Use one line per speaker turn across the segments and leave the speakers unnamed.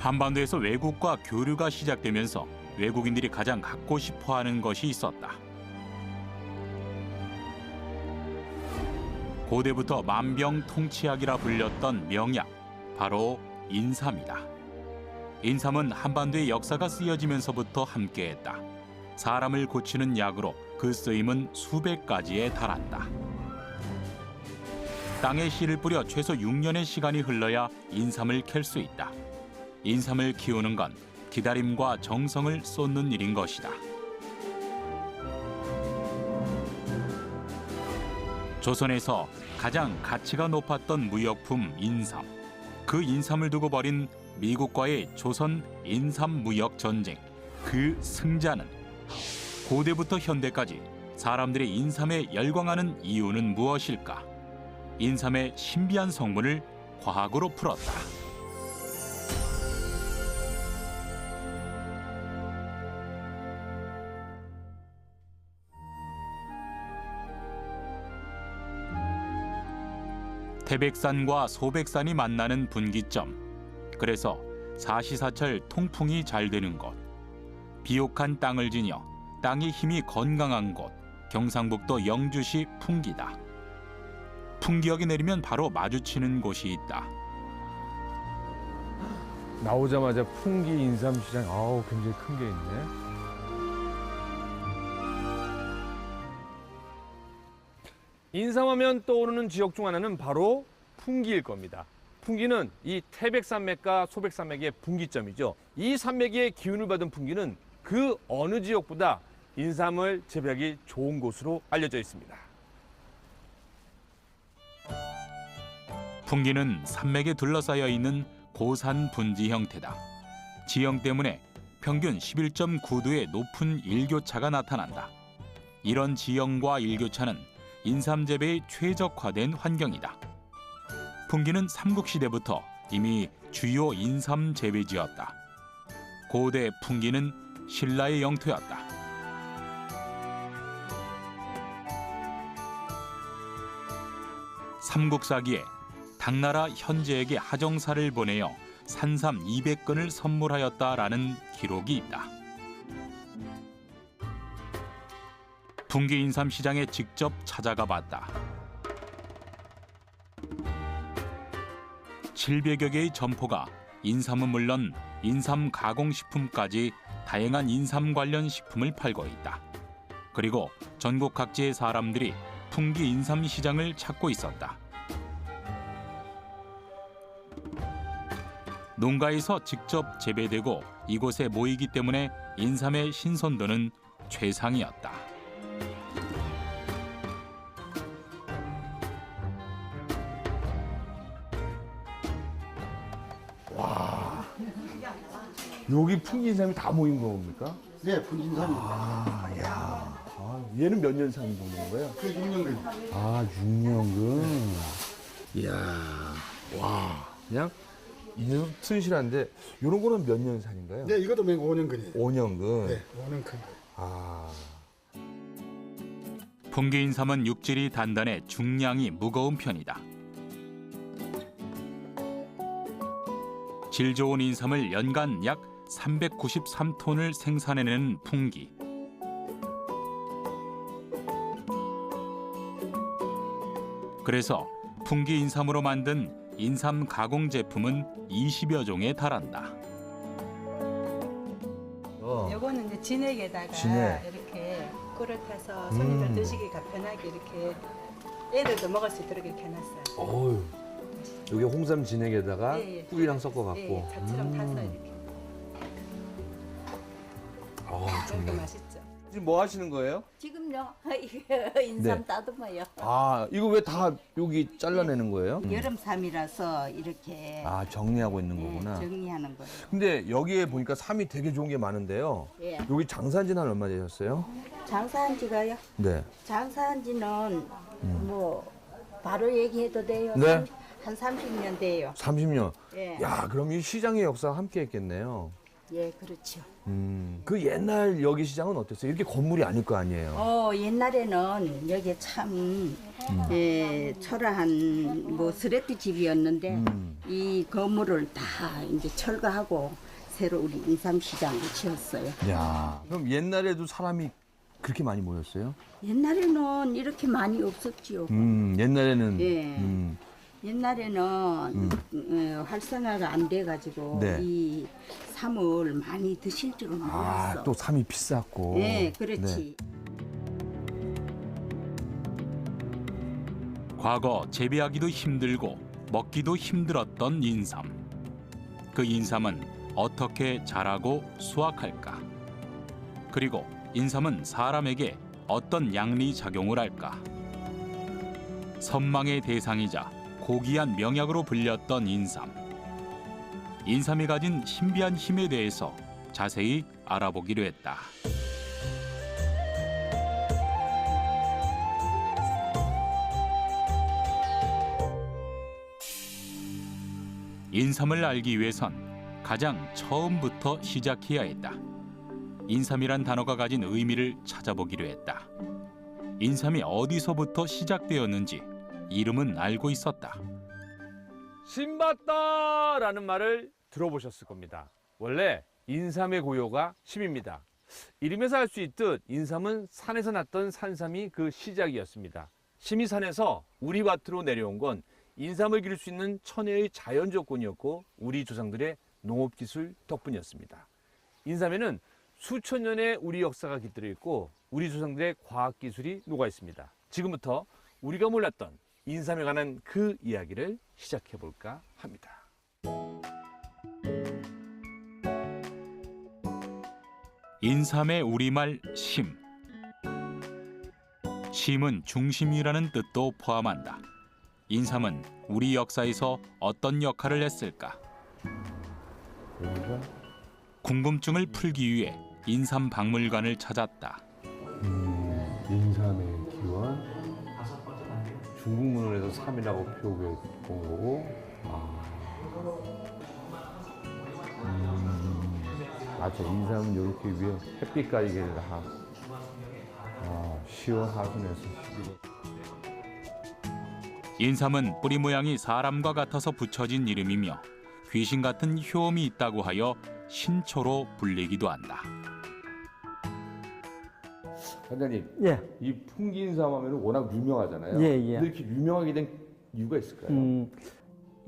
한반도에서 외국과 교류가 시작되면서 외국인들이 가장 갖고 싶어하는 것이 있었다. 고대부터 만병통치약이라 불렸던 명약, 바로 인삼이다. 인삼은 한반도의 역사가 쓰여지면서부터 함께했다. 사람을 고치는 약으로 그 쓰임은 수백 가지에 달한다. 땅에 씨를 뿌려 최소 6년의 시간이 흘러야 인삼을 캘 수 있다. 인삼을 키우는 건 기다림과 정성을 쏟는 일인 것이다. 조선에서 가장 가치가 높았던 무역품 인삼. 그 인삼을 두고 벌인 미국과의 조선 인삼 무역 전쟁. 그 승자는 고대부터 현대까지 사람들이 인삼에 열광하는 이유는 무엇일까? 인삼의 신비한 성분을 과학으로 풀었다. 태백산과 소백산이 만나는 분기점. 그래서 사시사철 통풍이 잘 되는 곳. 비옥한 땅을 지녀 땅의 힘이 건강한 곳. 경상북도 영주시 풍기다. 풍기역이 내리면 바로 마주치는 곳이 있다.
나오자마자 풍기 인삼시장, 아우 굉장히 큰 게 있네. 인삼하면 떠오르는 지역 중 하나는 바로 풍기일 겁니다. 풍기는 이 태백산맥과 소백산맥의 분기점이죠. 이 산맥의 기운을 받은 풍기는 그 어느 지역보다 인삼을 재배하기 좋은 곳으로 알려져 있습니다.
풍기는 산맥에 둘러싸여 있는 고산 분지 형태다. 지형 때문에 평균 11.9도의 높은 일교차가 나타난다. 이런 지형과 일교차는 인삼 재배에 최적화된 환경이다. 풍기는 삼국시대부터 이미 주요 인삼 재배지였다. 고대 풍기는 신라의 영토였다. 삼국사기에 당나라 현제에게 하정사를 보내어 산삼 200건을 선물하였다라는 기록이 있다. 풍기 인삼 시장에 직접 찾아가 봤다. 700여 개의 점포가 인삼은 물론 인삼 가공식품까지 다양한 인삼 관련 식품을 팔고 있다. 그리고 전국 각지의 사람들이 풍기 인삼 시장을 찾고 있었다. 농가에서 직접 재배되고 이곳에 모이기 때문에 인삼의 신선도는 최상이었다.
여기 풍기 인삼이 다 모인 겁니까?
네, 분진삼입니다.
아, 야. 아, 얘는 몇 년 산 거는 거예요?
그 6년근.
아, 6년근. 이야, 와. 그냥 인삼 튼실한데 이런 거는 몇 년 산인가요?
네, 이것도 맹 5년근이에요.
5년근.
네, 5년근.
아.
풍기 인삼은 육질이 단단해 중량이 무거운 편이다. 질 좋은 인삼을 연간 약 393톤을 생산해내는 풍기. 그래서 풍기 인삼으로 만든 인삼 가공 제품은 20여 종에 달한다.
요거는 이제 진액에다가
진액.
이렇게 꿀을 타서 손님들 드시기가 편하게 이렇게 애들도 먹을 수 있도록 이렇게 해놨어요.
어유. 여기 홍삼 진액에다가
예, 예.
꿀이랑 섞어갖고.
예, 자처럼 타서 이렇게.
아,
그렇게
좋네.
맛있죠.
지금 뭐 하시는 거예요?
지금요 이거 인삼
네.
따듬어요.
아, 이거 왜 다 여기 잘라내는 거예요?
여름삼이라서 이렇게
아, 정리하고 있는
예,
거구나.
정리하는 거예요.
근데 여기에 보니까 삼이 되게 좋은 게 많은데요.
예.
여기 장사한 지는 얼마 되셨어요?
장사한 지가요?
네.
장사한 지는 뭐 바로 얘기해도 돼요.
네.
한 30년 돼요.
30년.
예.
야, 그럼 이 시장의 역사와 함께 했겠네요.
예, 그렇죠.
그 옛날 여기 시장은 어땠어요? 이렇게 건물이 아닐 거 아니에요?
옛날에는 여기 참 초라한 뭐 스레트 집이었는데 이 건물을 다 이제 철거하고 새로 우리 인삼시장을 지었어요.
야, 그럼 옛날에도 사람이 그렇게 많이 모였어요?
옛날에는 이렇게 많이 없었지요.
옛날에는
예. 옛날에는 활성화가 안 돼가지고
네.
이 삼을 많이 드실 줄은 몰랐어.
또 삼이 비쌌고.
네, 그렇지.
과거 재배하기도 힘들고 먹기도 힘들었던 인삼. 그 인삼은 어떻게 자라고 수확할까? 그리고 인삼은 사람에게 어떤 양리 작용을 할까? 선망의 대상이자 고귀한 명약으로 불렸던 인삼. 인삼이 가진 신비한 힘에 대해서 자세히 알아보기로 했다. 인삼을 알기 위해선 가장 처음부터 시작해야 했다. 인삼이란 단어가 가진 의미를 찾아보기로 했다. 인삼이 어디서부터 시작되었는지 이름은 알고 있었다.
신받다라는 말을 들어보셨을 겁니다. 원래 인삼의 고유가 심입니다. 이름에서 알 수 있듯 인삼은 산에서 났던 산삼이 그 시작이었습니다. 심이 산에서 우리 밭으로 내려온 건 인삼을 기를 수 있는 천혜의 자연 조건이었고 우리 조상들의 농업기술 덕분이었습니다. 인삼에는 수천 년의 우리 역사가 깃들어 있고 우리 조상들의 과학기술이 녹아 있습니다. 지금부터 우리가 몰랐던 인삼에 관한 그 이야기를 시작해 볼까 합니다.
인삼의 우리말 심. 심은 중심이라는 뜻도 포함한다. 인삼은 우리 역사에서 어떤 역할을 했을까? 궁금증을 풀기 위해 인삼 박물관을 찾았다.
인삼의 기원, 중국 문헌에서 삼이라고 표기해 본 거고, 맞죠. 인삼은 이렇게 위에 햇빛까지 다 10월 하순에서 11월.
인삼은 뿌리 모양이 사람과 같아서 붙여진 이름이며 귀신 같은 효험이 있다고 하여 신초로 불리기도 한다.
관장님,
예,
이 풍기인삼 하면 워낙 유명하잖아요.
예, 예.
근데 이렇게 유명하게 된 이유가 있을까요?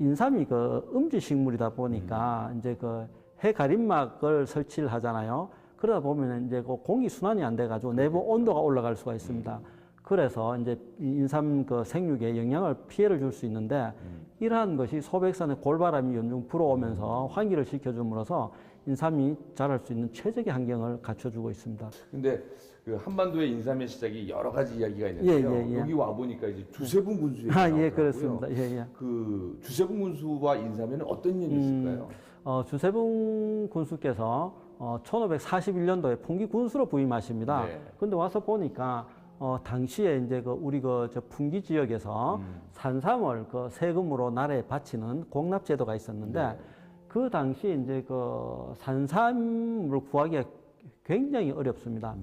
인삼이 그 음지 식물이다 보니까 이제 그 해 가림막을 설치를 하잖아요. 그러다 보면 이제 그 공기 순환이 안 돼가지고 내부 온도가 올라갈 수가 있습니다. 그래서 이제 인삼 그 생육에 영향을 피해를 줄 수 있는데 이러한 것이 소백산의 골바람이 연중 불어오면서 환기를 시켜줌으로써 인삼이 자랄 수 있는 최적의 환경을 갖춰주고 있습니다.
근데 그 한반도의 인삼의 시작이 여러 가지 이야기가 있는데요.
예, 예, 예.
여기 와 보니까 이제 주세분 군수 얘기
예,
나오더라고요.
그렇습니다. 예, 예.
그 주세분 군수와 인삼에는 어떤 일이 있을까요?
주세붕 군수께서 1541년도에 풍기 군수로 부임하십니다.
네.
근데 와서 보니까 당시에 이제 그 우리 그 저 풍기 지역에서 산삼을 그 세금으로 나라에 바치는 공납제도가 있었는데
네.
그 당시에 이제 그 산삼을 구하기가 굉장히 어렵습니다.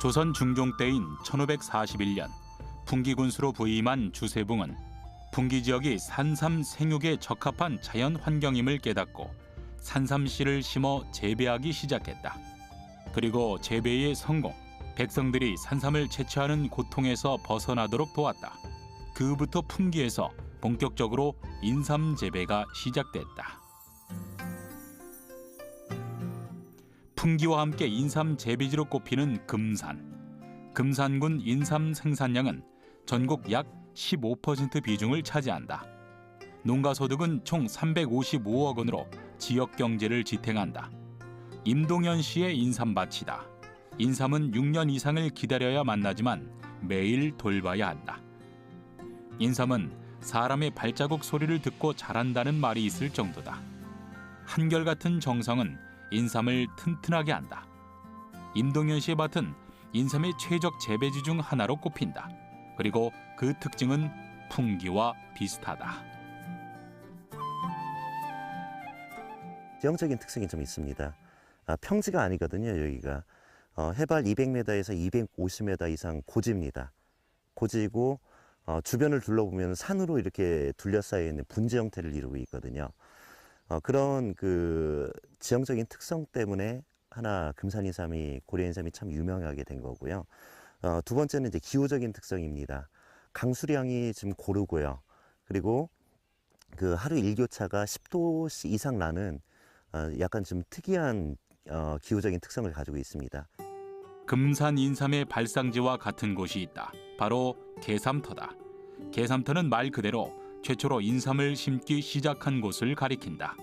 조선 중종 때인 1541년 풍기 군수로 부임한 주세붕은 풍기 지역이 산삼 생육에 적합한 자연 환경임을 깨닫고 산삼씨를 심어 재배하기 시작했다. 그리고 재배의 성공, 백성들이 산삼을 채취하는 고통에서 벗어나도록 도왔다. 그부터 풍기에서 본격적으로 인삼 재배가 시작됐다. 풍기와 함께 인삼 재배지로 꼽히는 금산. 금산군 인삼 생산량은 전국 약 15% 비중을 차지한다. 농가 소득은 총 355억 원으로 지역 경제를 지탱한다. 임동현 씨의 인삼밭이다. 인삼은 6년 이상을 기다려야 만나지만 매일 돌봐야 한다. 인삼은 사람의 발자국 소리를 듣고 자란다는 말이 있을 정도다. 한결같은 정성은 인삼을 튼튼하게 한다. 임동현 씨의 밭은 인삼의 최적 재배지 중 하나로 꼽힌다. 그리고 그 특징은 풍기와 비슷하다.
지형적인 특성이 좀 있습니다. 평지가 아니거든요, 여기가. 해발 200m에서 250m 이상 고지입니다. 고지이고 주변을 둘러보면 산으로 이렇게 둘러싸여 있는 분지 형태를 이루고 있거든요. 그런 그 지형적인 특성 때문에 하나 금산인삼이 고려인삼이 참 유명하게 된 거고요. 두 번째는 이제 기후적인 특성입니다. 강수량이 좀 고르고요. 그리고 그 하루 일교차가 10도 이상 나는 약간 좀 특이한 기후적인 특성을 가지고 있습니다.
금산 인삼의 발상지와 같은 곳이 있다. 바로 계삼터다. 계삼터는 말 그대로 최초로 인삼을 심기 시작한 곳을 가리킨다.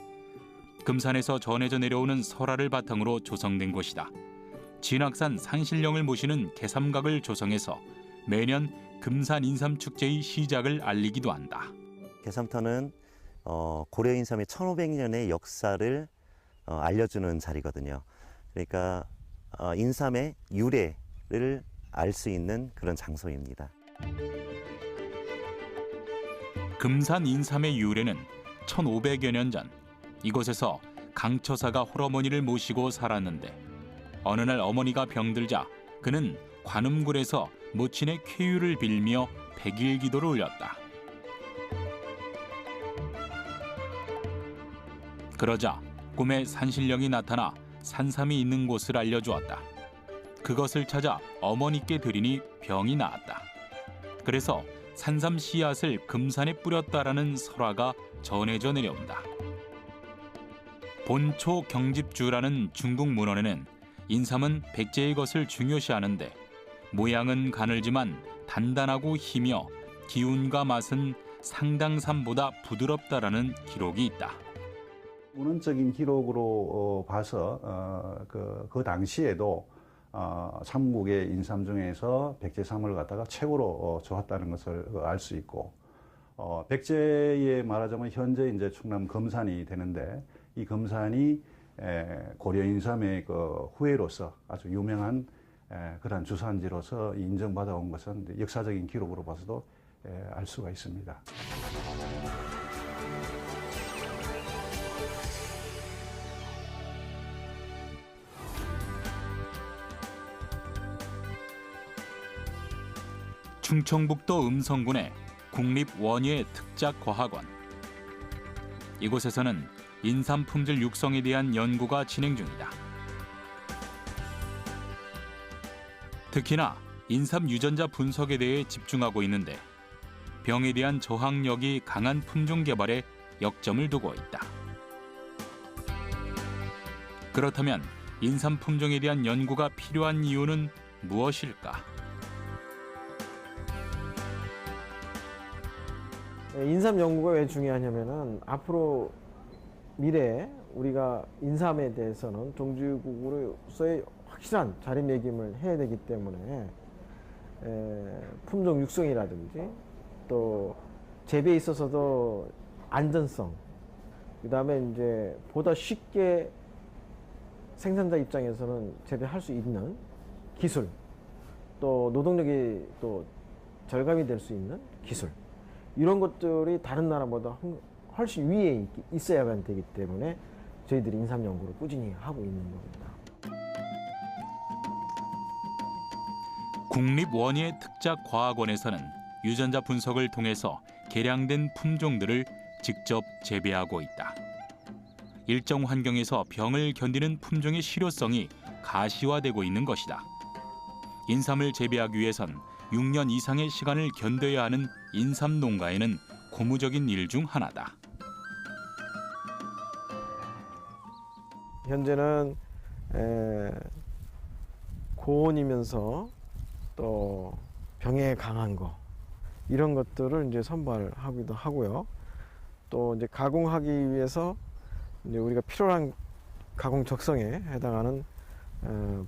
금산에서 전해져 내려오는 설화를 바탕으로 조성된 곳이다. 진학산 산신령을 모시는 계삼각을 조성해서 매년 금산 인삼 축제의 시작을 알리기도 한다.
계삼터는 고려 인삼의 1500년의 역사를 알려주는 자리거든요. 그러니까 인삼의 유래를 알 수 있는 그런 장소입니다.
금산 인삼의 유래는 1500여 년 전 이곳에서 강처사가 홀어머니를 모시고 살았는데 어느 날 어머니가 병들자 그는 관음굴에서 모친의 쾌유를 빌며 백일 기도를 올렸다. 그러자 꿈에 산신령이 나타나 산삼이 있는 곳을 알려주었다. 그것을 찾아 어머니께 드리니 병이 나았다. 그래서 산삼 씨앗을 금산에 뿌렸다라는 설화가 전해져 내려온다. 본초 경집주라는 중국 문헌에는 인삼은 백제의 것을 중요시하는데 모양은 가늘지만 단단하고 희며 기운과 맛은 상당삼보다 부드럽다라는 기록이 있다.
문헌적인 기록으로 봐서 그 당시에도 삼국의 인삼 중에서 백제삼을 갖다가 최고로 좋았다는 것을 알 수 있고, 백제에 말하자면 현재 이제 충남 금산이 되는데 이 금산이 고려 인삼의 그 후예로서 아주 유명한 그러한 주산지로서 인정받아 온 것은 역사적인 기록으로 봐서도 알 수가 있습니다.
충청북도 음성군의 국립원예특작과학원. 이곳에서는 인삼 품질 육성에 대한 연구가 진행 중이다. 특히나 인삼 유전자 분석에 대해 집중하고 있는데 병에 대한 저항력이 강한 품종 개발에 역점을 두고 있다. 그렇다면 인삼 품종에 대한 연구가 필요한 이유는 무엇일까?
인삼 연구가 왜 중요하냐면은 앞으로 미래에 우리가 인삼에 대해서는 종주국으로서의 확실한 자리매김을 해야 되기 때문에 품종 육성이라든지 또 재배에 있어서도 안전성, 그다음에 이제 보다 쉽게 생산자 입장에서는 재배할 수 있는 기술, 또 노동력이 또 절감이 될 수 있는 기술, 이런 것들이 다른 나라보다 훨씬 위에 있어야만 되기 때문에 저희들이 인삼 연구를 꾸준히 하고 있는 겁니다.
국립원예특작과학원에서는 유전자 분석을 통해서 개량된 품종들을 직접 재배하고 있다. 일정 환경에서 병을 견디는 품종의 실효성이 가시화되고 있는 것이다. 인삼을 재배하기 위해선 6년 이상의 시간을 견뎌야 하는 인삼 농가에는 고무적인 일 중 하나다.
현재는 고온이면서 또 병에 강한 거, 이런 것들을 이제 선발하기도 하고요. 또 이제 가공하기 위해서 이제 우리가 필요한 가공 적성에 해당하는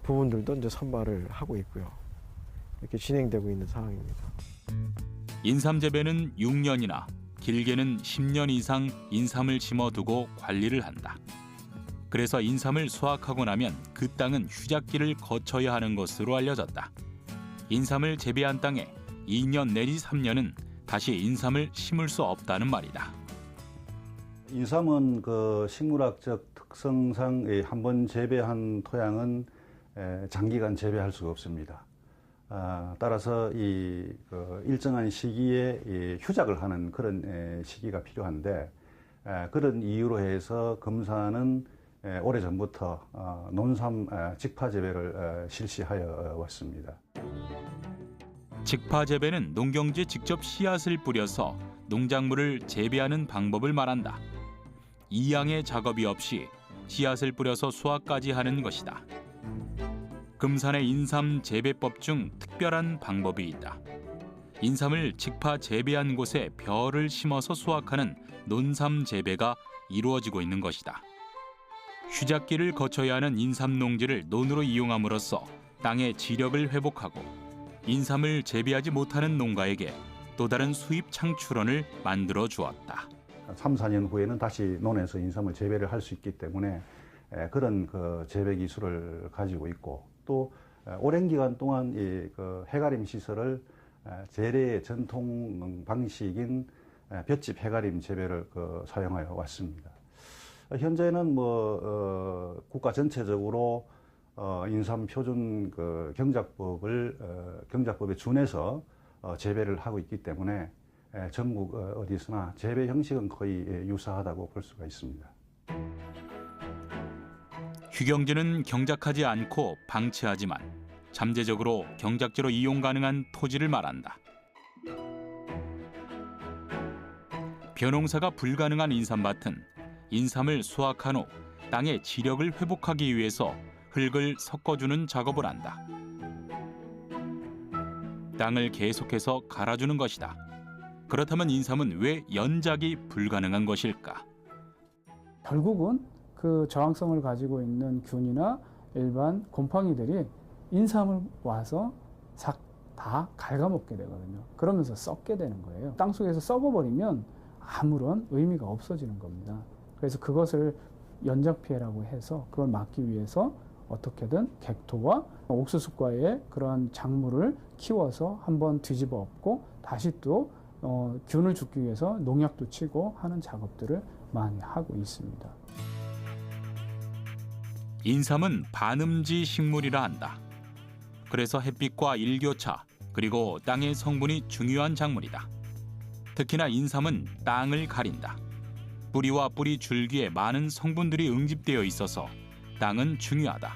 부분들도 이제 선발을 하고 있고요. 이렇게 진행되고 있는 상황입니다.
인삼 재배는 6년이나 길게는 10년 이상 인삼을 심어두고 관리를 한다. 그래서 인삼을 수확하고 나면 그 땅은 휴작기를 거쳐야 하는 것으로 알려졌다. 인삼을 재배한 땅에 2년 내지 3년은 다시 인삼을 심을 수 없다는 말이다.
인삼은 그 식물학적 특성상 한 번 재배한 토양은 장기간 재배할 수가 없습니다. 따라서 그 일정한 시기에 휴작을 하는 그런 시기가 필요한데, 그런 이유로 해서 금산은 오래전부터 논삼 직파 재배를 실시하여 왔습니다.
직파 재배는 농경지에 직접 씨앗을 뿌려서 농작물을 재배하는 방법을 말한다. 이양의 작업이 없이 씨앗을 뿌려서 수확까지 하는 것이다. 금산의 인삼 재배법 중 특별한 방법이 있다. 인삼을 직파 재배한 곳에 벼를 심어서 수확하는 논삼 재배가 이루어지고 있는 것이다. 휴작기를 거쳐야 하는 인삼 농지를 논으로 이용함으로써 땅의 지력을 회복하고 인삼을 재배하지 못하는 농가에게 또 다른 수입 창출원을 만들어 주었다.
3, 4년 후에는 다시 논에서 인삼을 재배를 할 수 있기 때문에 그런 그 재배 기술을 가지고 있고, 또 오랜 기간 동안 그 해가림 시설을 재래의 전통 방식인 볏짚 해가림 재배를 사용하여 왔습니다. 현재는 국가 전체적으로 인삼 표준 경작법에 준해서 재배를 하고 있기 때문에 전국 어디서나 재배 형식은 거의 유사하다고 볼 수가 있습니다.
휴경지는 경작하지 않고 방치하지만 잠재적으로 경작지로 이용 가능한 토지를 말한다. 벼농사가 불가능한 인삼밭은 인삼을 수확한 후 땅의 지력을 회복하기 위해서 흙을 섞어주는 작업을 한다. 땅을 계속해서 갈아주는 것이다. 그렇다면 인삼은 왜 연작이 불가능한 것일까?
결국은 그 저항성을 가지고 있는 균이나 일반 곰팡이들이 인삼을 와서 싹 다 갉아먹게 되거든요. 그러면서 썩게 되는 거예요. 땅속에서 썩어버리면 아무런 의미가 없어지는 겁니다. 그래서 그것을 연작 피해라고 해서 그걸 막기 위해서 어떻게든 객토와 옥수수과의 그러한 작물을 키워서 한번 뒤집어 엎고 다시 또 균을 죽기 위해서 농약도 치고 하는 작업들을 많이 하고 있습니다.
인삼은 반음지 식물이라 한다. 그래서 햇빛과 일교차 그리고 땅의 성분이 중요한 작물이다. 특히나 인삼은 땅을 가린다. 뿌리와 뿌리 줄기에 많은 성분들이 응집되어 있어서 땅은 중요하다.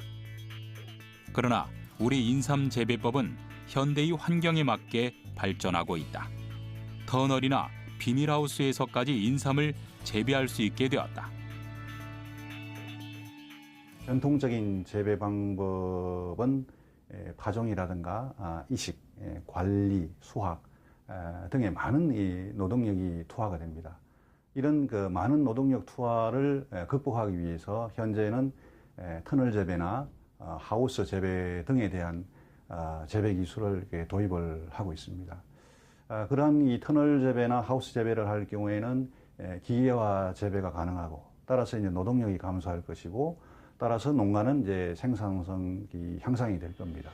그러나 우리 인삼 재배법은 현대의 환경에 맞게 발전하고 있다. 터널이나 비닐하우스에서까지 인삼을 재배할 수 있게 되었다.
전통적인 재배 방법은 파종이라든가 이식, 관리, 수확 등의 많은 이 노동력이 투하가 됩니다. 이런 그 많은 노동력 투하를 극복하기 위해서 현재는 터널 재배나 하우스 재배 등에 대한 재배 기술을 도입을 하고 있습니다. 그러한 이 터널 재배나 하우스 재배를 할 경우에는 기계화 재배가 가능하고, 따라서 이제 노동력이 감소할 것이고, 따라서 농가는 이제 생산성이 향상이 될 겁니다.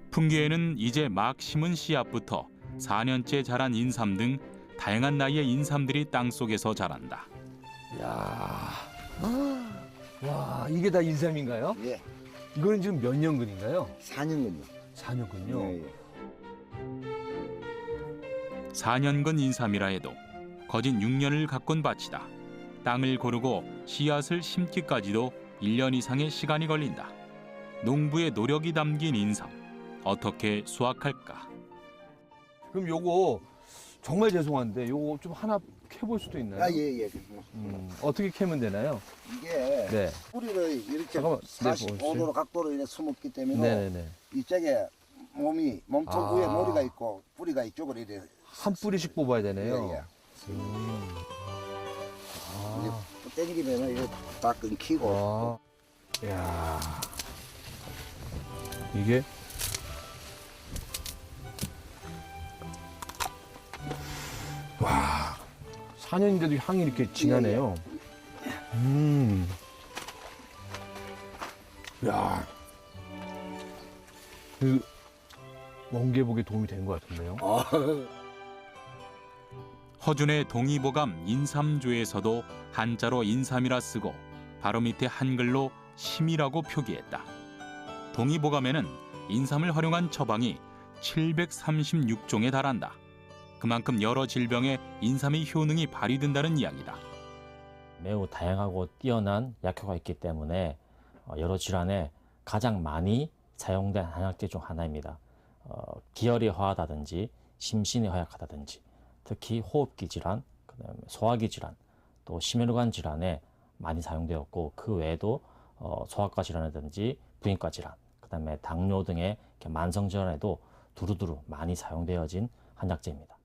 풍기에는 이제 막 심은 씨앗부터 4년째 자란 인삼 등 다양한 나이의 인삼들이 땅속에서 자란다.
야, 와, 이게 다 인삼인가요?
예.
이거는 지금 몇 년근인가요?
4년근요.
4년근요.
예, 예.
4년근 인삼이라 해도 거진 6년을 가꾼 밭이다. 땅을 고르고 씨앗을 심기까지도 1년 이상의 시간이 걸린다. 농부의 노력이 담긴 인삼, 어떻게 수확할까?
그럼 요거 정말 죄송한데 요거 좀 하나 캐볼 수도 있나요?
아, 예, 예.
어떻게 캐면 되나요?
이게
네.
뿌리를 이렇게
잠깐만, 네,
45도로 각도로 이렇게 숨었기 때문에
네네네.
이쪽에 몸통 위에 머리가 있고 뿌리가 이쪽으로 이렇게
한 뿌리씩 뽑아야 되네요.
예, 예. 이제 또 땡기면 이거 다 끊기고.
야, 이게 와, 4년인데도 향이 이렇게 진하네요. 야,
그 멍게복에 도움이 된 것 같은데요.
허준의 동의보감 인삼조에서도 한자로 인삼이라 쓰고 바로 밑에 한글로 심이라고 표기했다. 동의보감에는 인삼을 활용한 처방이 736종에 달한다. 그만큼 여러 질병에 인삼의 효능이 발휘된다는 이야기다.
매우 다양하고 뛰어난 약효가 있기 때문에 여러 질환에 가장 많이 사용된 한약재 중 하나입니다. 기혈이 허하다든지 심신이 허약하다든지 특히 호흡기 질환, 그다음에 소화기 질환, 또 심혈관 질환에 많이 사용되었고 그 외에도 소아과 질환이라든지 부인과 질환, 그다음에 당뇨 등의 만성 질환에도 두루두루 많이 사용되어진 한약재입니다.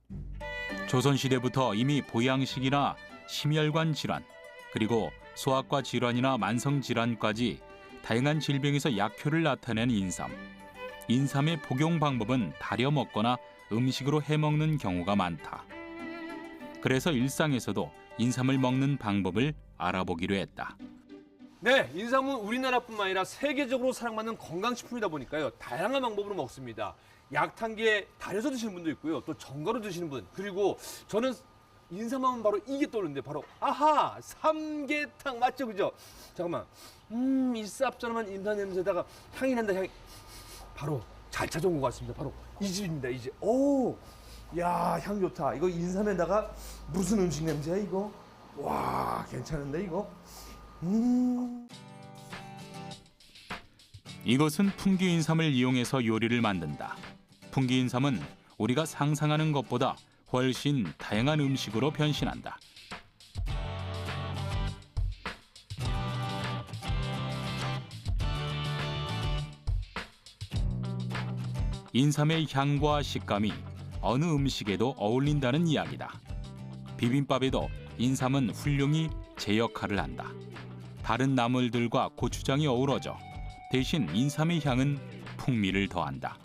조선시대부터 이미 보양식이나 심혈관 질환, 그리고 소아과 질환이나 만성 질환까지 다양한 질병에서 약효를 나타낸 인삼. 인삼의 복용 방법은 달여 먹거나 음식으로 해 먹는 경우가 많다. 그래서 일상에서도 인삼을 먹는 방법을 알아보기로 했다.
네, 인삼은 우리나라뿐만 아니라 세계적으로 사랑받는 건강식품이다 보니까요. 다양한 방법으로 먹습니다. 약탕기에 달여서 드시는 분도 있고요. 또 전가로 드시는 분. 그리고 저는 인삼하면 바로 이게 떠오르는데 바로 아하! 삼계탕 맞죠? 그죠? 잠깐만. 이 쌉싸름한 인삼 냄새다가 향이 난다. 향이. 바로 잘 찾아온 것 같습니다. 바로 이 집입니다. 이 집. 오! 야, 향 좋다. 이거 인삼에다가 무슨 음식 냄새야 이거? 와, 괜찮은데 이거?
이것은 풍기인삼을 이용해서 요리를 만든다. 풍기인삼은 우리가 상상하는 것보다 훨씬 다양한 음식으로 변신한다. 인삼의 향과 식감이 어느 음식에도 어울린다는 이야기다. 비빔밥에도 인삼은 훌륭히 제 역할을 한다. 다른 나물들과 고추장이 어우러져 대신 인삼의 향은 풍미를 더한다.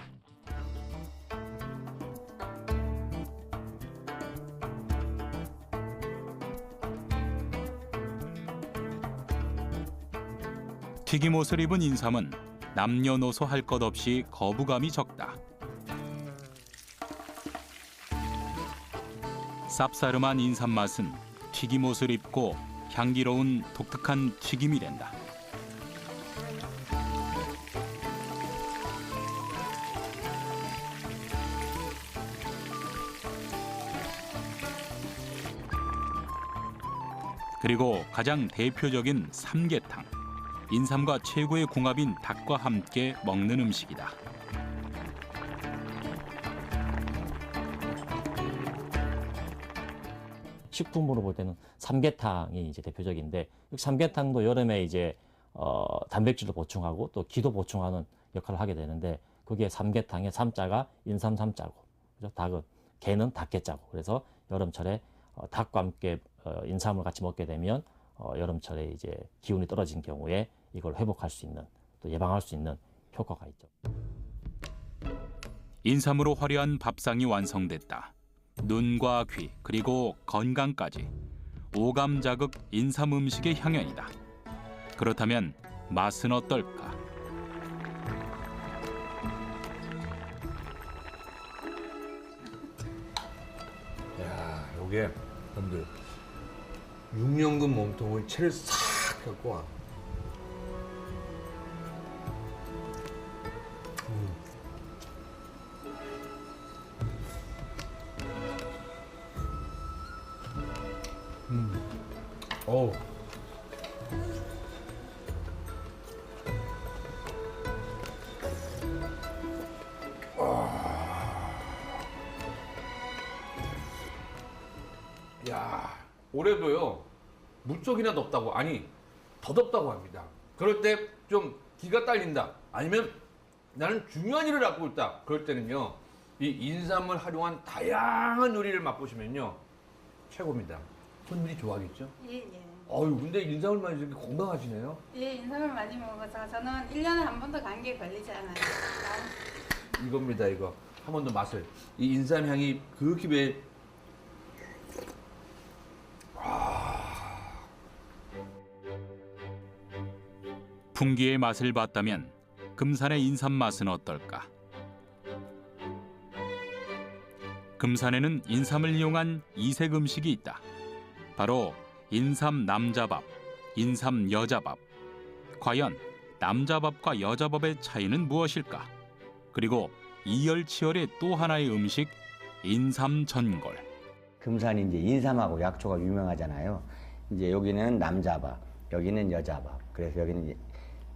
튀김옷을 입은 인삼은 남녀노소 할 것 없이 거부감이 적다. 쌉싸름한 인삼 맛은 튀김옷을 입고 향기로운 독특한 튀김이 된다. 그리고 가장 대표적인 삼계탕. 인삼과 최고의 궁합인 닭과 함께 먹는 음식이다.
식품으로 볼 때는 삼계탕이 이제 대표적인데 삼계탕도 여름에 이제 단백질도 보충하고 또 기도 보충하는 역할을 하게 되는데 그게 삼계탕의 삼자가 인삼 삼자고, 그죠? 닭은 개는 닭개자고. 그래서 여름철에 닭과 함께 인삼을 같이 먹게 되면 여름철에 이제 기운이 떨어진 경우에 이걸 회복할 수 있는, 또 예방할 수 있는 효과가 있죠.
인삼으로 화려한 밥상이 완성됐다. 눈과 귀 그리고 건강까지 오감 자극 인삼 음식의 향연이다. 그렇다면 맛은 어떨까?
야, 요게 여러분들 6년근 몸통을 채를 싹 펴고 어우.
야, 올해도요 무척이나 덥다고, 아니 더 덥다고 합니다. 그럴 때 좀 기가 딸린다, 아니면 나는 중요한 일을 맡고 있다, 그럴 때는요 이 인삼을 활용한 다양한 요리를 맛보시면요 최고입니다. 손님들이 좋아하겠죠?
예, 예.
어유, 근데 인삼을 많이 이렇게 건강하시네요.
예, 인삼을 많이 먹어서 저는 1년에 한 번도 감기에 걸리지 않아요.
이겁니다, 이거. 한 번 더 맛을. 이 인삼 향이 그 기배에
풍기의 맛을 봤다면 금산의 인삼 맛은 어떨까? 금산에는 인삼을 이용한 이색 음식이 있다. 바로 인삼 남자밥, 인삼 여자밥. 과연 남자밥과 여자밥의 차이는 무엇일까? 그리고 이열치열의 또 하나의 음식, 인삼 전골.
금산이 이제 인삼하고 약초가 유명하잖아요. 이제 여기는 남자밥, 여기는 여자밥. 그래서 여기는 이제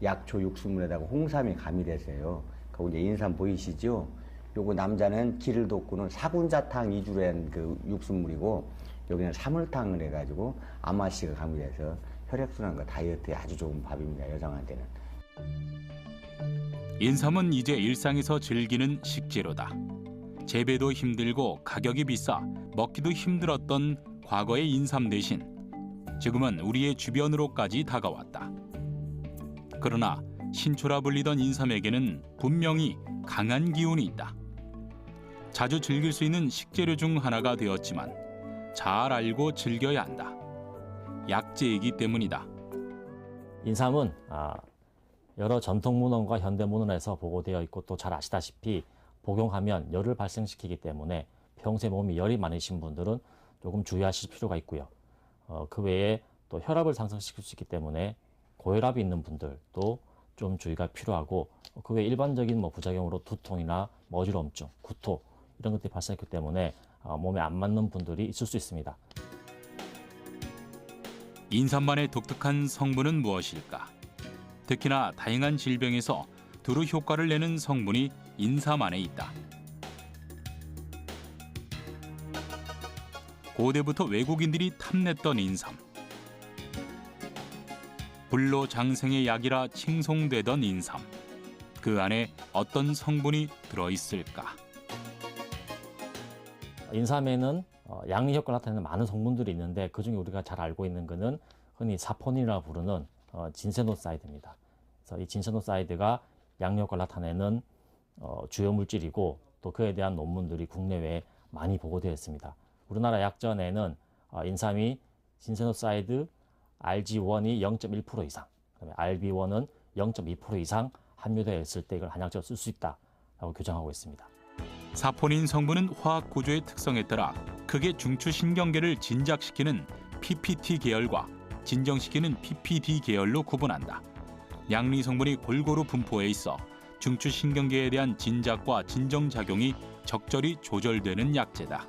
약초 육수물에다가 홍삼이 가미됐어요. 그리고 이제 인삼 보이시죠? 요거 남자는 기를 돋구는 사군자탕 위주로 한 그 육수물이고, 여기는 사물탕을 해가지고 아마씨가 가미돼서 혈액순환과 다이어트에 아주 좋은 밥입니다. 여성한테는.
인삼은 이제 일상에서 즐기는 식재료다. 재배도 힘들고 가격이 비싸 먹기도 힘들었던 과거의 인삼 대신 지금은 우리의 주변으로까지 다가왔다. 그러나 신초라 불리던 인삼에게는 분명히 강한 기운이 있다. 자주 즐길 수 있는 식재료 중 하나가 되었지만 잘 알고 즐겨야 한다. 약재이기 때문이다.
인삼은 여러 전통 문헌과 현대 문헌에서 보고되어 있고 또 잘 아시다시피 복용하면 열을 발생시키기 때문에 평소에 몸이 열이 많으신 분들은 조금 주의하실 필요가 있고요. 그 외에 또 혈압을 상승시킬 수 있기 때문에 고혈압이 있는 분들도 좀 주의가 필요하고, 그 외에 일반적인 부작용으로 두통이나 어지러움증, 구토 이런 것들이 발생했기 때문에 몸에 안 맞는 분들이 있을 수 있습니다.
인삼만의 독특한 성분은 무엇일까? 특히나 다양한 질병에서 두루 효과를 내는 성분이 인삼 안에 있다. 고대부터 외국인들이 탐냈던 인삼. 불로장생의 약이라 칭송되던 인삼. 그 안에 어떤 성분이 들어있을까?
인삼에는 양리 효과를 나타내는 많은 성분들이 있는데, 그중에 우리가 잘 알고 있는 것은 흔히 사포닌이라고 부르는 진세노사이드입니다. 그래서 이 진세노사이드가 양리 효과를 나타내는 주요 물질이고, 또 그에 대한 논문들이 국내외에 많이 보고되어 있습니다. 우리나라 약전에는 인삼이 진세노사이드 RG1이 0.1% 이상, 그다음에 RB1은 0.2% 이상 함유되어 있을 때 이걸 한약재로 쓸 수 있다라고 규정하고 있습니다.
사포닌 성분은 화학 구조의 특성에 따라 크게 중추신경계를 진작시키는 PPT 계열과 진정시키는 PPD 계열로 구분한다. 양리 성분이 골고루 분포해 있어 중추신경계에 대한 진작과 진정작용이 적절히 조절되는 약재다.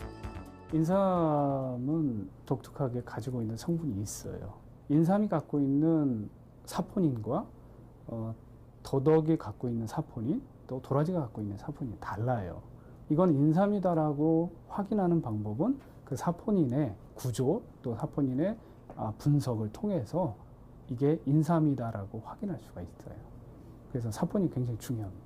인삼은 독특하게 가지고 있는 성분이 있어요. 인삼이 갖고 있는 사포닌과 더덕이 갖고 있는 사포닌, 또 도라지가 갖고 있는 사포닌이 달라요. 이건 인삼이다라고 확인하는 방법은 그 사포닌의 구조, 또 사포닌의 분석을 통해서 이게 인삼이다라고 확인할 수가 있어요. 그래서 사포닌이 굉장히 중요합니다.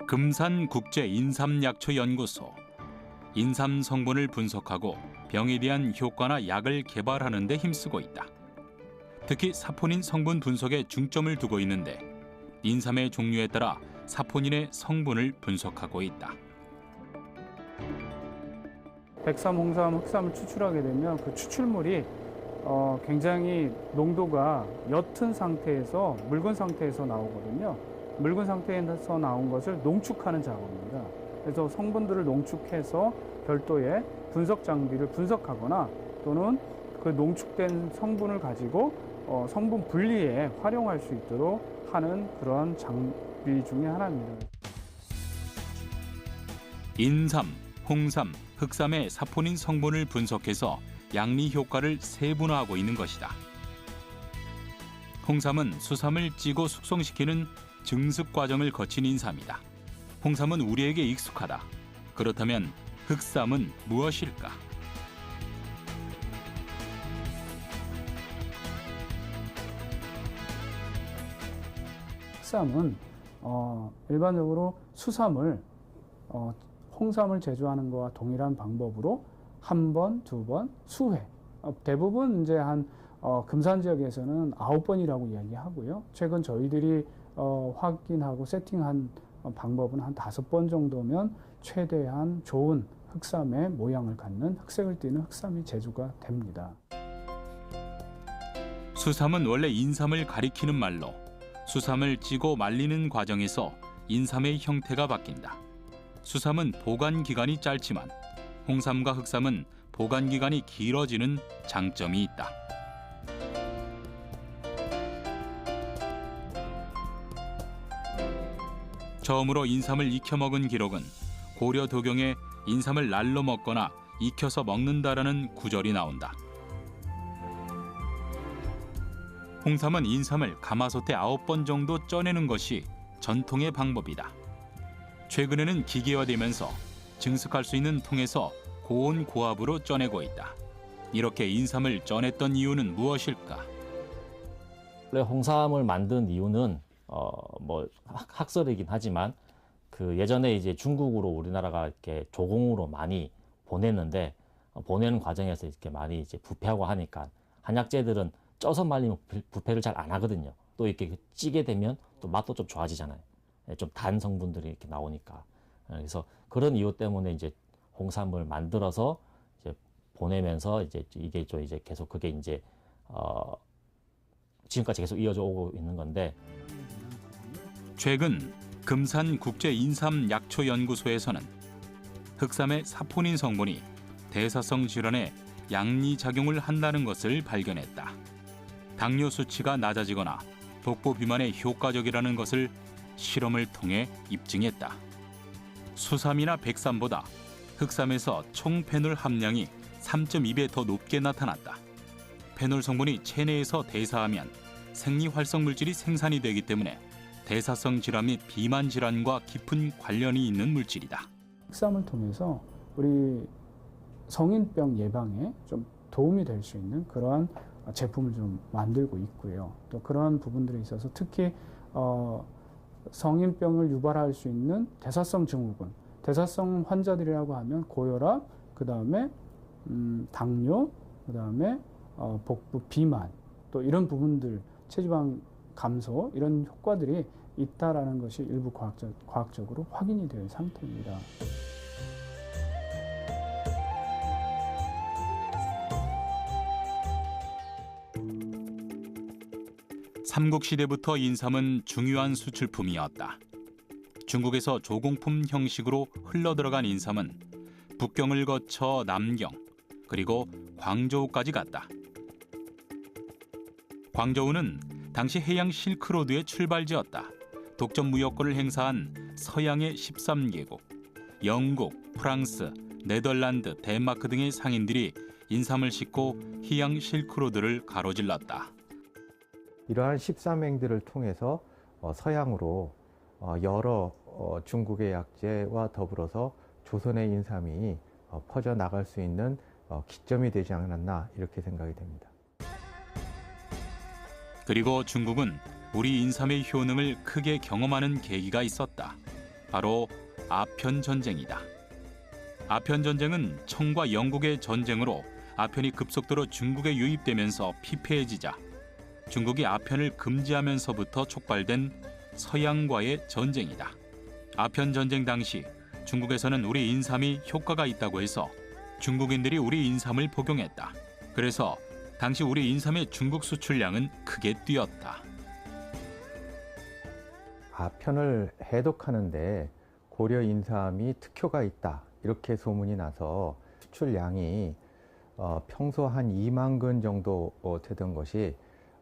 금산국제인삼약초연구소. 인삼 성분을 분석하고 병에 대한 효과나 약을 개발하는 데 힘쓰고 있다. 특히 사포닌 성분 분석에 중점을 두고 있는데 인삼의 종류에 따라 사포닌의 성분을 분석하고 있다.
백삼, 홍삼, 흑삼을 추출하게 되면 그 추출물이 굉장히 농도가 옅은 상태에서 묽은 상태에서 나오거든요. 묽은 상태에서 나온 것을 농축하는 작업입니다. 그래서 성분들을 농축해서 별도의 분석 장비를 분석하거나 또는 그 농축된 성분을 가지고 성분 분리에 활용할 수 있도록 하는 그런 장비 중에 하나입니다.
인삼, 홍삼, 흑삼의 사포닌 성분을 분석해서 양리 효과를 세분화하고 있는 것이다. 홍삼은 수삼을 찌고 숙성시키는 증습 과정을 거친 인삼이다. 홍삼은 우리에게 익숙하다. 그렇다면 흑삼은 무엇일까?
흑삼은 일반적으로 수삼을 홍삼을 제조하는 것과 동일한 방법으로 한 번, 두 번, 수회. 대부분 이제 금산 지역에서는 9번이라고 이야기하고요. 최근 저희들이 확인하고 세팅한 방법은 한 5번 정도면 최대한 좋은 흑삼의 모양을 갖는 흑색을 띠는 흑삼이 제조가 됩니다.
수삼은 원래 인삼을 가리키는 말로 수삼을 찌고 말리는 과정에서 인삼의 형태가 바뀐다. 수삼은 보관 기간이 짧지만 홍삼과 흑삼은 보관 기간이 길어지는 장점이 있다. 처음으로 인삼을 익혀 먹은 기록은 고려 도경에 인삼을 날로 먹거나 익혀서 먹는다라는 구절이 나온다. 홍삼은 인삼을 가마솥에 9번 정도 쪄내는 것이 전통의 방법이다. 최근에는 기계화되면서 증식할 수 있는 통에서 고온 고압으로 쪄내고 있다. 이렇게 인삼을 쪄냈던 이유는 무엇일까?
원래 홍삼을 만든 이유는 뭐 학설이긴 하지만 그 예전에 이제 중국으로 우리나라가 이렇게 조공으로 많이 보냈는데 보내는 과정에서 이렇게 많이 이제 부패하고 하니까 한약재들은 쪄서 말리면 부패를 잘 안 하거든요. 또 이렇게 찌게 되면 또 맛도 좀 좋아지잖아요. 좀 단 성분들이 이렇게 나오니까. 그래서 그런 이유 때문에 이제 홍삼을 만들어서 이제 보내면서 이제 이게 좀 이제 계속 그게 이제 지금까지 계속 이어져 오고 있는 건데.
최근 금산 국제인삼약초연구소에서는 흑삼의 사포닌 성분이 대사성 질환에 양리작용을 한다는 것을 발견했다. 당뇨 수치가 낮아지거나 복부 비만에 효과적이라는 것을 실험을 통해 입증했다. 수삼이나 백삼보다 흑삼에서 총 페놀 함량이 3.2배 더 높게 나타났다. 페놀 성분이 체내에서 대사하면 생리활성 물질이 생산이 되기 때문에 대사성 질환 및 비만 질환과 깊은 관련이 있는 물질이다.
흑삼을 통해서 우리 성인병 예방에 좀 도움이 될 수 있는 그러한 제품을 좀 만들고 있고요. 또 그러한 부분들에 있어서 특히 성인병을 유발할 수 있는 대사성 증후군, 대사성 환자들이라고 하면 고혈압, 그 다음에 당뇨, 그 다음에 복부 비만, 또 이런 부분들, 체지방 감소 이런 효과들이 있다라는 것이 일부 과학적으로 확인이 된 상태입니다.
삼국시대부터 인삼은 중요한 수출품이었다. 중국에서 조공품 형식으로 흘러들어간 인삼은 북경을 거쳐 남경, 그리고 광저우까지 갔다. 광저우는 당시 해양 실크로드의 출발지였다. 독점 무역권을 행사한 서양의 13개국, 영국, 프랑스, 네덜란드, 덴마크 등의 상인들이 인삼을 싣고 해양 실크로드를 가로질렀다.
이러한 13행들을 통해서 서양으로 여러 중국의 약재와 더불어서 조선의 인삼이 퍼져나갈 수 있는 기점이 되지 않았나 이렇게 생각이 됩니다.
그리고 중국은 우리 인삼의 효능을 크게 경험하는 계기가 있었다. 바로 아편전쟁이다. 아편전쟁은 청과 영국의 전쟁으로 아편이 급속도로 중국에 유입되면서 피폐해지자 중국이 아편을 금지하면서부터 촉발된 서양과의 전쟁이다. 아편전쟁 당시 중국에서는 우리 인삼이 효과가 있다고 해서 중국인들이 우리 인삼을 복용했다. 그래서 당시 우리 인삼의 중국 수출량은 크게 뛰었다.
아편을 해독하는데 고려 인삼이 특효가 있다 이렇게 소문이 나서 수출량이 평소 한 2만 근 정도 되던 것이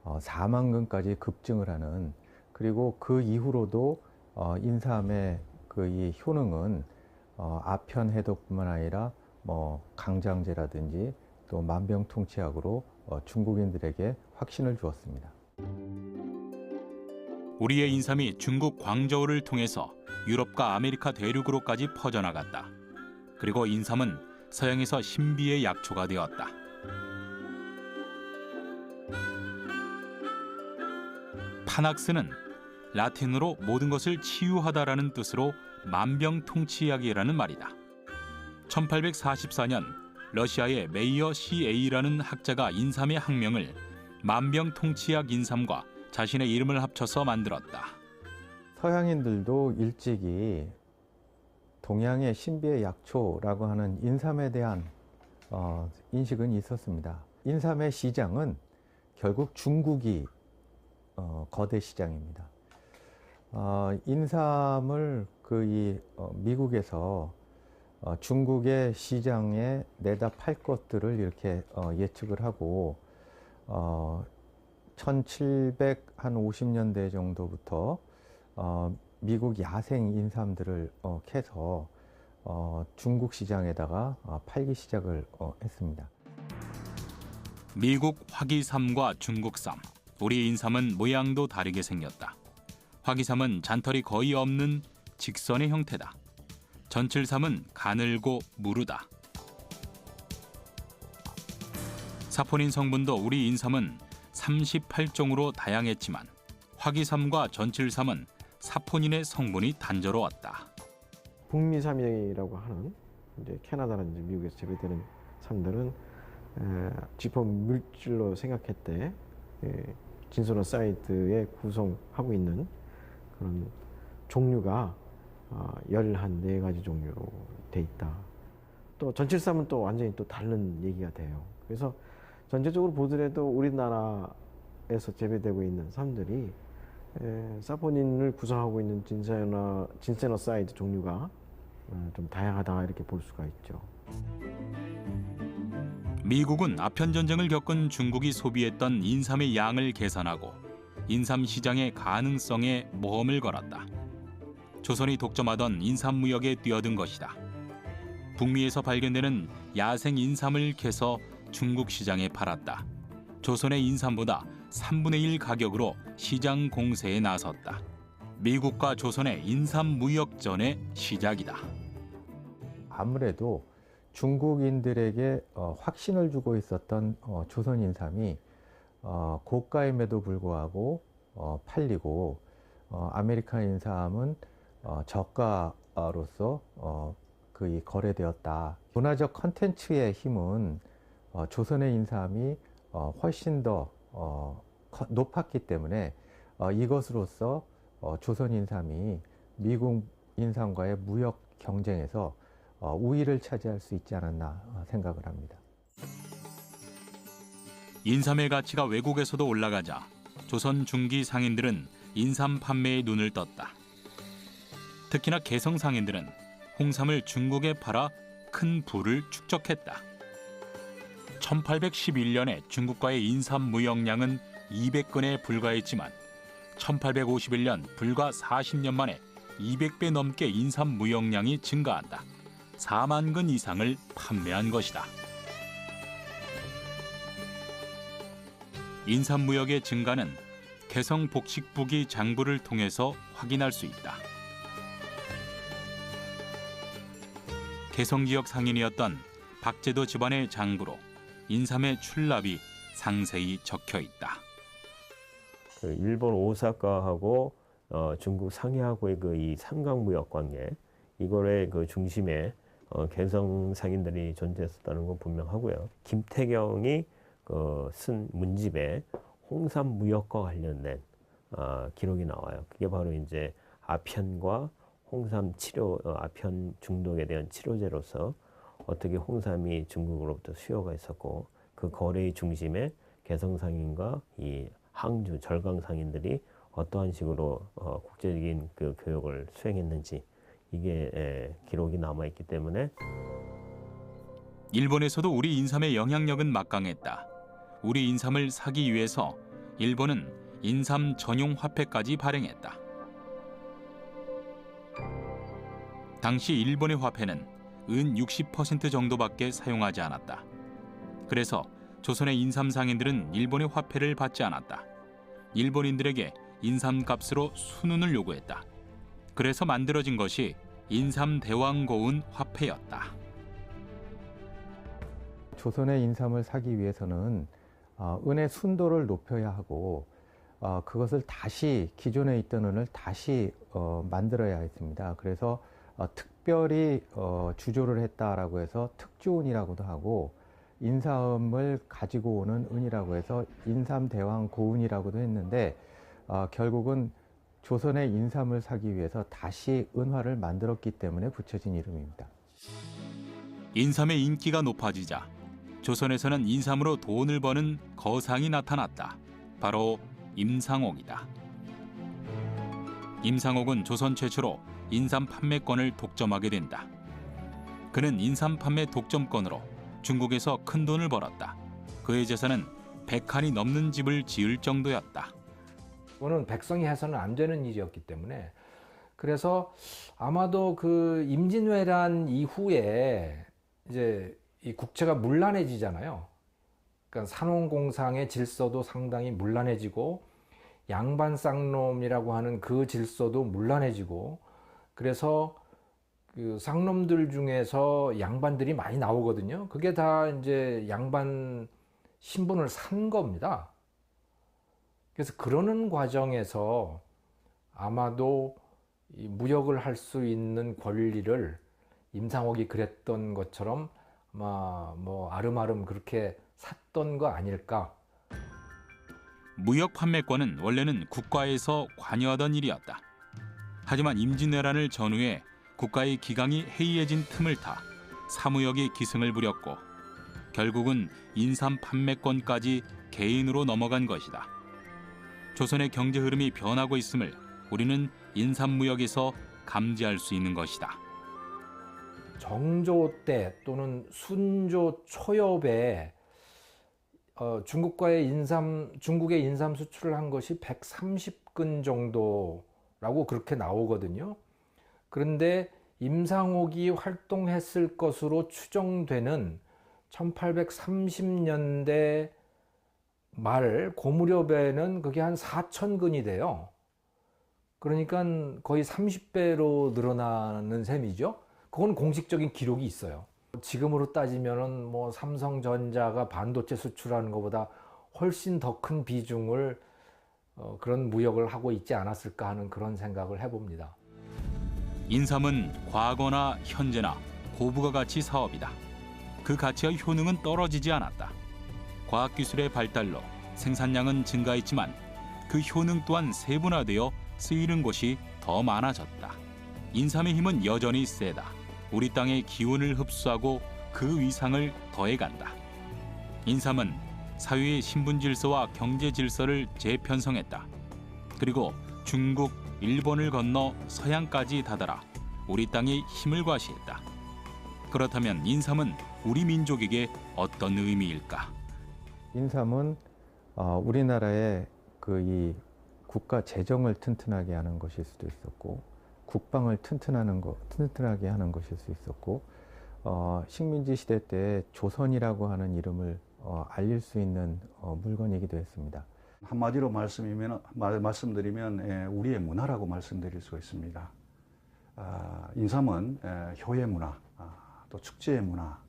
4만 근까지 급증을 하는, 그리고 그 이후로도 인삼의 이 효능은 아편 해독뿐만 아니라 강장제라든지 또 만병통치약으로 중국인들에게 확신을 주었습니다.
우리의 인삼이 중국 광저우를 통해서 유럽과 아메리카 대륙으로까지 퍼져나갔다. 그리고 인삼은 서양에서 신비의 약초가 되었다. 파낙스는 라틴어로 모든 것을 치유하다라는 뜻으로 만병통치약이라는 말이다. 1844년 러시아의 메이어 CA라는 학자가 인삼의 학명을 만병통치약 인삼과 자신의 이름을 합쳐서 만들었다.
서양인들도 일찍이 동양의 신비의 약초라고 하는 인삼에 대한 인식은 있었습니다. 인삼의 시장은 결국 중국이 거대 시장입니다. 인삼을 미국에서 중국의 시장에 내다 팔 것들을 이렇게 예측을 하고 1750년대 정도부터 미국 야생 인삼들을 캐서 중국 시장에다가 팔기 시작을 했습니다.
미국 화기삼과 중국삼, 우리 인삼은 모양도 다르게 생겼다. 화기삼은 잔털이 거의 없는 직선의 형태다. 전칠삼은 가늘고 무르다. 사포닌 성분도 우리 인삼은 38종으로 다양했지만 화기삼과 전칠삼은 사포닌의 성분이 단조로웠다.
북미삼이라고 하는 이제 캐나다라든지 미국에서 재배되는 삼들은 지퍼 물질로 생각했대 진소노사이드에 구성하고 있는 그런 종류가 14가지 종류로 돼 있다. 또 전칠삼은 또 완전히 또 다른 얘기가 돼요. 그래서 전체적으로 보더라도 우리나라에서 재배되고 있는 삼들이 사포닌을 구성하고 있는 진세노사이드 종류가 좀 다양하다 이렇게 볼 수가 있죠.
미국은 아편 전쟁을 겪은 중국이 소비했던 인삼의 양을 계산하고 인삼 시장의 가능성에 모험을 걸었다. 조선이 독점하던 인삼 무역에 뛰어든 것이다. 북미에서 발견되는 야생 인삼을 캐서 중국 시장에 팔았다. 조선의 인삼보다 3분의 1 가격으로 시장 공세에 나섰다. 미국과 조선의 인삼 무역전의 시작이다.
아무래도 중국인들에게 확신을 주고 있었던 조선 인삼이 고가임에도 불구하고 팔리고 아메리칸 인삼은 저가로서 거래되었다. 문화적 컨텐츠의 힘은 조선의 인삼이 훨씬 더 높았기 때문에 이것으로서 조선 인삼이 미국 인삼과의 무역 경쟁에서 우위를 차지할 수 있지 않았나 생각을 합니다.
인삼의 가치가 외국에서도 올라가자 조선 중기 상인들은 인삼 판매에 눈을 떴다. 특히나 개성 상인들은 홍삼을 중국에 팔아 큰 부를 축적했다. 1811년에 중국과의 인삼 무역량은 200건에 불과했지만 1851년 불과 40년 만에 200배 넘게 인삼 무역량이 증가한다. 4만 건 이상을 판매한 것이다. 인삼 무역의 증가는 개성 복식부기 장부를 통해서 확인할 수 있다. 개성 지역 상인이었던 박제도 집안의 장부로 인삼의 출납이 상세히 적혀 있다.
일본 오사카하고 중국 상해하고의 이 삼각무역 관계, 이거의 중심에 개성 상인들이 존재했었다는 건 분명하고요. 김태경이 쓴 문집에 홍삼 무역과 관련된 기록이 나와요. 그게 바로 이제 아편과 홍삼 치료, 아편 중독에 대한 치료제로서 어떻게 홍삼이 중국으로부터 수요가 있었고 그 거래의 중심에 개성 상인과 이 항주 절강 상인들이 어떠한 식으로 국제적인 그 교역을 수행했는지 이게 기록이 남아 있기 때문에
일본에서도 우리 인삼의 영향력은 막강했다. 우리 인삼을 사기 위해서 일본은 인삼 전용 화폐까지 발행했다. 당시 일본의 화폐는 은 60% 정도밖에 사용하지 않았다. 그래서 조선의 인삼 상인들은 일본의 화폐를 받지 않았다. 일본인들에게 인삼값으로 순운을 요구했다. 그래서 만들어진 것이 인삼 대왕고운 화폐였다.
조선의 인삼을 사기 위해서는 은의 순도를 높여야 하고 그것을 다시 기존에 있던 은을 다시 만들어야 했습니다. 그래서 특별히 주조를 했다라고 해서 특주은이라고도 하고 인삼을 가지고 오는 은이라고 해서 인삼대왕 고운이라고도 했는데 결국은 조선의 인삼을 사기 위해서 다시 은화를 만들었기 때문에 붙여진 이름입니다.
인삼의 인기가 높아지자 조선에서는 인삼으로 돈을 버는 거상이 나타났다. 바로 임상옥이다. 임상옥은 조선 최초로 인삼 판매권을 독점하게 된다. 그는 인삼 판매 독점권으로 중국에서 큰 돈을 벌었다. 그의 재산은 100칸이 넘는 집을 지을 정도였다.
그거는 백성이 해서는 안 되는 일이었기 때문에, 그래서 아마도 그 임진왜란 이후에 이제 이 국채가 문란해지잖아요. 그러니까 산원공상의 질서도 상당히 문란해지고 양반 쌍놈이라고 하는 그 질서도 문란해지고, 그래서 그 쌍놈들 중에서 양반들이 많이 나오거든요. 그게 다 이제 양반 신분을 산 겁니다. 그래서 그러는 과정에서 아마도 이 무역을 할 수 있는 권리를 임상옥이 그랬던 것처럼 아마 뭐 아름아름 그렇게 샀던 거 아닐까.
무역 판매권은 원래는 국가에서 관여하던 일이었다. 하지만 임진왜란을 전후해 국가의 기강이 해이해진 틈을 타 사무역이 기승을 부렸고 결국은 인삼 판매권까지 개인으로 넘어간 것이다. 조선의 경제 흐름이 변하고 있음을 우리는 인삼무역에서 감지할 수 있는 것이다.
정조 때 또는 순조 초엽에 중국의 인삼 수출을 한 것이 130근 정도라고 그렇게 나오거든요. 그런데 임상옥이 활동했을 것으로 추정되는 1830년대 말 고무렵에는 그게 한 4,000근이 돼요. 그러니까 거의 30배로 늘어나는 셈이죠. 그건 공식적인 기록이 있어요. 지금으로 따지면은 뭐 삼성전자가 반도체 수출하는 것보다 훨씬 더 큰 비중을 그런 무역을 하고 있지 않았을까 하는 그런 생각을 해봅니다.
인삼은 과거나 현재나 고부가 가치 사업이다. 그 가치와 효능은 떨어지지 않았다. 과학기술의 발달로 생산량은 증가했지만 그 효능 또한 세분화되어 쓰이는 곳이 더 많아졌다. 인삼의 힘은 여전히 세다. 우리 땅의 기운을 흡수하고 그 위상을 더해간다. 인삼은 사회의 신분 질서와 경제 질서를 재편성했다. 그리고 중국, 일본을 건너 서양까지 다다라 우리 땅에 힘을 과시했다. 그렇다면 인삼은 우리 민족에게 어떤 의미일까?
인삼은 우리나라의 이 국가 재정을 튼튼하게 하는 것일 수도 있었고, 국방을 튼튼하게 하는 것일 수 있었고, 식민지 시대 때 조선이라고 하는 이름을 알릴 수 있는 물건이기도 했습니다.
한마디로 말씀드리면 우리의 문화라고 말씀드릴 수가 있습니다. 인삼은 효의 문화, 또 축제의 문화,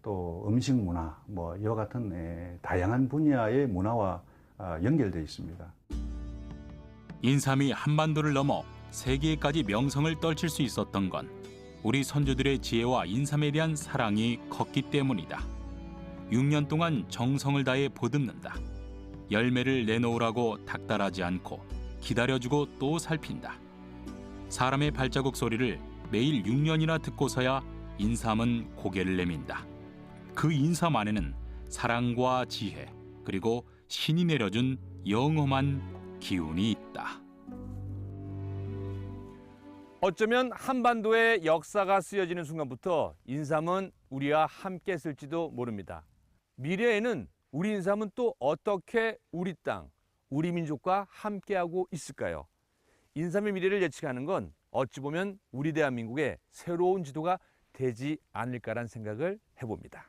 또 음식 문화, 뭐 이와 같은 다양한 분야의 문화와 연결되어 있습니다.
인삼이 한반도를 넘어 세계까지 명성을 떨칠 수 있었던 건 우리 선조들의 지혜와 인삼에 대한 사랑이 컸기 때문이다. 6년 동안 정성을 다해 보듬는다. 열매를 내놓으라고 닥달하지 않고 기다려주고 또 살핀다. 사람의 발자국 소리를 매일 6년이나 듣고서야 인삼은 고개를 내민다. 그 인삼 안에는 사랑과 지혜, 그리고 신이 내려준 영험한 기운이 있다.
어쩌면 한반도의 역사가 쓰여지는 순간부터 인삼은 우리와 함께 있을지도 모릅니다. 미래에는 우리 인삼은 또 어떻게 우리 땅, 우리 민족과 함께하고 있을까요? 인삼의 미래를 예측하는 건 어찌 보면 우리 대한민국의 새로운 지도가 되지 않을까라는 생각을 해봅니다.